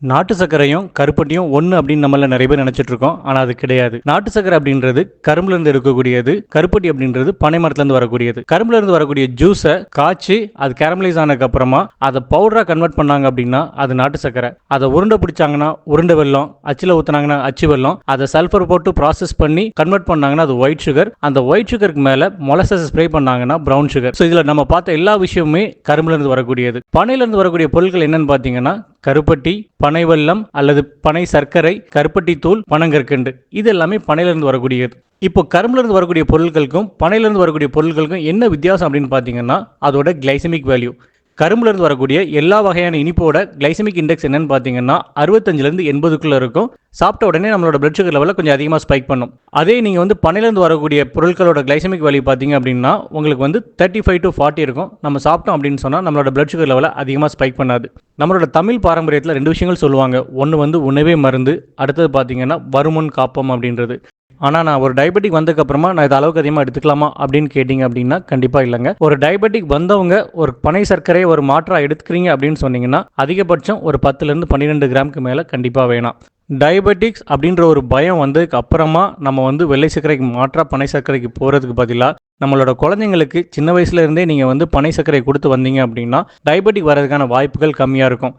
நாட்டு சர்க்கரையும் கருப்பட்டியும் ஒன்று அப்படின்னு நம்மள நிறைய பேர் நினைச்சிட்டு இருக்கோம். ஆனால் அது கிடையாது. நாட்டு சர்க்கரை அப்படின்றது கரும்புல இருந்து இருக்கக்கூடியது. கருப்பட்டி அப்படின்றது பனை மரத்துல இருந்து வரக்கூடியது. கரும்புல இருந்து வரக்கூடிய ஜூஸை காய்ச்சி அது கேரமலைஸ் ஆனதுக்கு அப்புறமா அதை பவுடரா கன்வெர்ட் பண்ணாங்க அப்படின்னா அது நாட்டு சர்க்கரை. அதை உருண்டை பிடிச்சாங்கன்னா உருண்டை வெல்லம், அச்சில் ஊத்துனாங்கன்னா அச்சு வெல்லம், அதை சல்ஃபர் போட்டு ப்ராசஸ் பண்ணி கன்வெர்ட் பண்ணாங்கன்னா அது ஒயிட் சுகர். அந்த ஒயிட் சுகருக்கு மேல மொலசஸ் ஸ்ப்ரே பண்ணாங்கன்னா பிரவுன் சுகர். ஸோ இதில் நம்ம பார்த்த எல்லா விஷயமுமே கரும்புல இருந்து வரக்கூடியது. பனையில இருந்து வரக்கூடிய பொருட்கள் என்னன்னு பார்த்தீங்கன்னா கருப்பட்டி, பனை வெல்லம் அல்லது பனை சர்க்கரை, கருப்பட்டி தூள், பனங்கற்கண்டு, இது எல்லாமே பனையிலிருந்து வரக்கூடியது. இப்போ கரும்புலேருந்து வரக்கூடிய பொருட்களுக்கும் பனையிலிருந்து வரக்கூடிய பொருட்களுக்கும் என்ன வித்தியாசம் அப்படின்னு பார்த்தீங்கன்னா அதோட கிளைசமிக் வேல்யூ. கரும்புலேருந்து வரக்கூடிய எல்லா வகையான இனிப்போட கிளைசமிக் இண்டெக்ஸ் என்னன்னு பார்த்தீங்கன்னா 65லேருந்து 80க்குள்ளே இருக்கும். சாப்பிட்ட உடனே நம்மளோட பிளட் சுகர் லெவலில் கொஞ்சம் அதிகமாக ஸ்பைக் பண்ணும். அதே நீங்கள் வந்து பனையிலேருந்து வரக்கூடிய பொருட்களோட கிளைசமிக் வேல்யூ பார்த்தீங்க அப்படின்னா உங்களுக்கு வந்து 35 to 40 இருக்கும். நம்ம சாப்பிட்டோம் அப்படின்னு சொன்னால் நம்மளோட பிளட் சுகர் லெவலில் அதிகமாக ஸ்பைக் பண்ணாது. நம்மளோட தமிழ் பாரம்பரியத்தில் 2 விஷயங்கள் சொல்லுவாங்க. ஒன்று வந்து உணவே மருந்து, அடுத்தது பார்த்தீங்கன்னா வருமுன் காப்பம் அப்படின்றது. ஆனால் நான் ஒரு டயபெட்டிக் வந்ததுக்கப்புறமா நான் இது அளவுக்கு அதிகமாக எடுத்துக்கலாமா அப்படின்னு கேட்டிங்க அப்படின்னா கண்டிப்பாக இல்லைங்க. ஒரு டயபெட்டிக் வந்தவங்க ஒரு பனை சர்க்கரையை ஒரு மாற்றாக எடுத்துக்கிறீங்க அப்படின்னு சொன்னீங்கன்னா அதிகபட்சம் ஒரு 10லேருந்து 12 கிராமுக்கு மேலே கண்டிப்பாக வேணாம். டயபெட்டிக்ஸ் அப்படின்ற ஒரு பயம் வந்ததுக்கு அப்புறமா நம்ம வந்து வெள்ளை சர்க்கரைக்கு மாற்றாக பனை சர்க்கரைக்கு போகிறதுக்கு பதிலாக நம்மளோட குழந்தைங்களுக்கு சின்ன வயசுல இருந்தே நீங்கள் வந்து பனை சர்க்கரை கொடுத்து வந்தீங்க அப்படின்னா டயபெட்டிக் வர்றதுக்கான வாய்ப்புகள் கம்மியாக இருக்கும்.